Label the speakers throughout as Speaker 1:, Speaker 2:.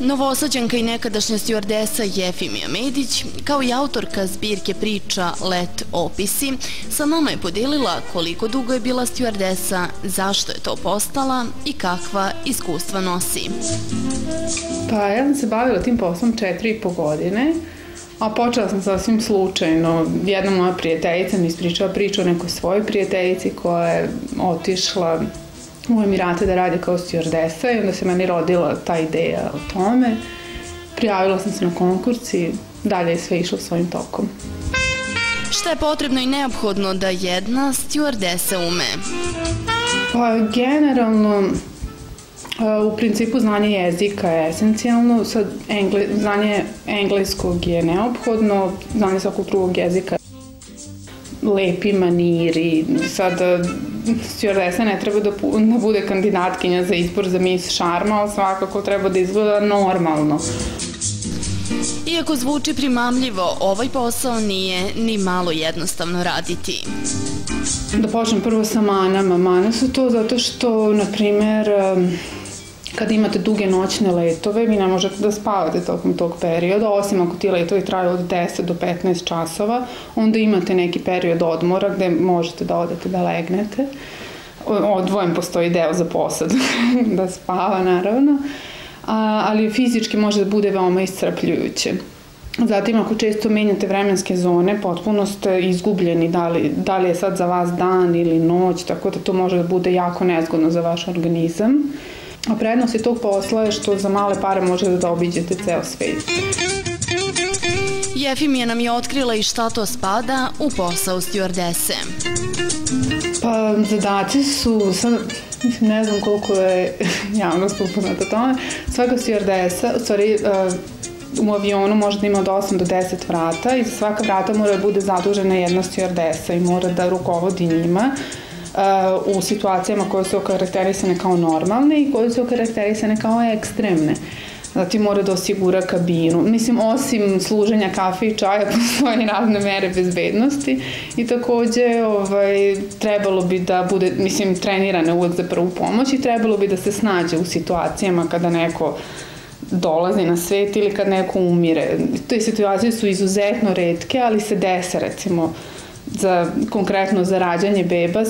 Speaker 1: Novosađanka i nekadašnja stjuardesa Jefimija Medić, kao i autorka zbirke priča Let opisi, sa nama je podijelila koliko dugo je bila stjuardesa, zašto je to postala i kakva iskustva nosi.
Speaker 2: Pa ja sam se bavila tim poslom 4,5 godine, a počela sam sasvim slučajno. Jedna moja prijateljica mi ispričala priču o nekoj svojoj prijateljici koja je otišla u Emirate da radi kao stjuardesa i onda se meni rodila ta ideja o tome. Prijavila sam se na konkurs i dalje je sve išlo svojim tokom.
Speaker 1: Šta je potrebno i neophodno da jedna stjuardesa ume?
Speaker 2: Pa generalno, u principu znanje jezika je esencijalno, sad znanje engleskog je neophodno, znanje svakog drugog jezika, lepi maniri, sad stjuardesa ne treba da bude kandidatkinja za izbor za Miss Šarma, ali svakako treba da izgleda normalno.
Speaker 1: Iako zvuči primamljivo, ovaj posao nije ni malo jednostavno raditi.
Speaker 2: Da počnem prvo sa manama. Mane su to zato što, na primer, kada imate duge noćne letove, vi ne možete da spavate tokom tog perioda, osim ako ti letovi traju od 10 do 15 časova, onda imate neki period odmora gde možete da odete da legnete. Odvojen postoji deo za posadu da spava, naravno, ali fizički može da bude veoma iscrpljujuće. Zatim, ako često menjate vremenske zone, potpuno ste izgubljeni da li je sad za vas dan ili noć, tako da to može da bude jako nezgodno za vaš organizam. A prednost tog posla je što za male pare možete da obiđete ceo svet.
Speaker 1: Jefimija nam je otkrila i šta to spada u posao stjuardese.
Speaker 2: Pa, zadaci su, sad ne znam koliko je javnost upoznata tome, svaka stjuardesa, u stvari u avionu može da ima od 8 do 10 vrata i za svaka vrata mora da bude zadužena jedna stjuardesa i mora da rukovodi njima u situacijama koje su okarakterisane kao normalne i koje su okarakterisane kao ekstremne. Zatim mora da osigura kabinu. Mislim, osim služenja kafe i čaja, postoje razne mere bezbednosti i takođe trebalo bi da bude, mislim, trenirana uvek za prvu pomoć i trebalo bi da se snađe u situacijama kada neko dolazi na svet ili kad neko umire. Te situacije su izuzetno retke, ali se dese, recimo, konkretno za rađanje beba,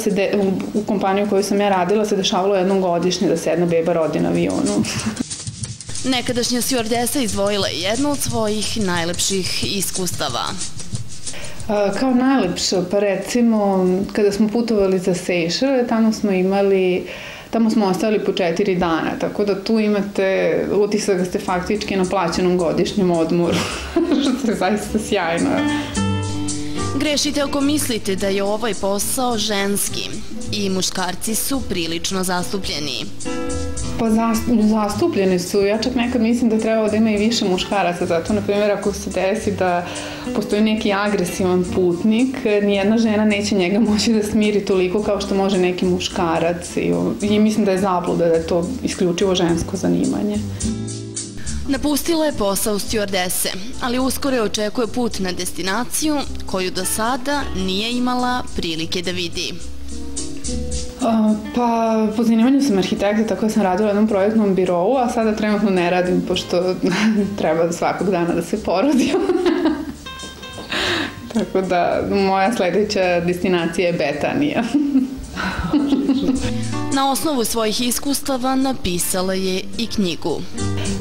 Speaker 2: u kompaniji u kojoj sam ja radila se dešavalo jednom godišnje da se jedna beba rodi na avionu.
Speaker 1: Nekadašnja stjuardesa izdvojila je jednu od svojih najlepših iskustava.
Speaker 2: Kao najlepša, pa recimo, kada smo putovali za Sejšele, tamo smo ostali po 4 dana, tako da tu imate utisak da ste faktički na plaćenom godišnjem odmoru, što je zaista sjajno.
Speaker 1: Grešite ako mislite da je ovaj posao ženski i muškarci su prilično zastupljeni.
Speaker 2: Pa zastupljeni su. Ja čak nekad mislim da treba da ima i više muškaraca. Zato, na primjer, ako se desi da postoji neki agresivan putnik, nijedna žena neće njega moći da smiri toliko kao što može neki muškarac. I mislim da je zabluda da je to isključivo žensko zanimanje.
Speaker 1: Napustila je posao stjuardese, ali uskoro je očekuje put na destinaciju koju do sada nije imala prilike da vidi.
Speaker 2: Pa, po zanimanju sam arhitekta, tako da sam radila u jednom projektnom birovu, a sada trenutno ne radim, pošto treba svakog dana da se porodim. Tako da, moja sledeća destinacija je Betanija.
Speaker 1: Na osnovu svojih iskustava napisala je i knjigu.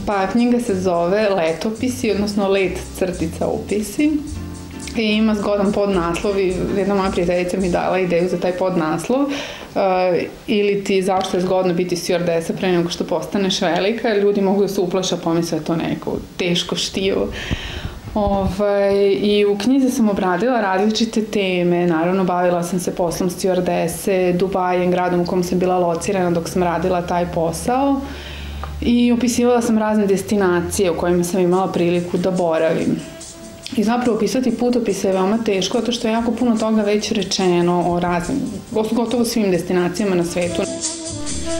Speaker 2: Pa, knjiga se zove Letopisi, odnosno Let-opisi. I ima zgodan podnaslov i jedna moja prijateljica mi dala ideju za taj podnaslov ili ti zašto je zgodno biti stjuardesa pre nego što postaneš velika, ljudi mogu da se uplaše, pomisle to neko teško štivo. I u knjizi sam obradila različite teme, naravno bavila sam se poslom stjuardese, Dubajem, gradom u kom sam bila locirana dok sam radila taj posao i opisivala sam razne destinacije u kojima sam imala priliku da boravim. I zapravo opisati putopise je veoma teško, zato što je jako puno toga već rečeno o gotovo svim destinacijama na svetu.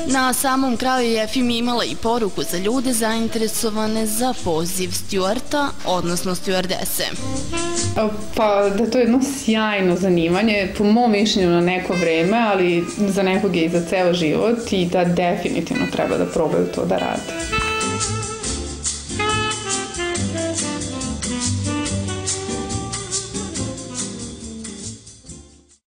Speaker 1: Na samom kraju je Jefimija imala i poruku za ljude zainteresovane za poziv stjuarta, odnosno stjuardese.
Speaker 2: Pa da to je jedno sjajno zanimanje, po mom mišljenju na neko vreme, ali za nekog je i za ceo život i da definitivno treba da probaju to da rade.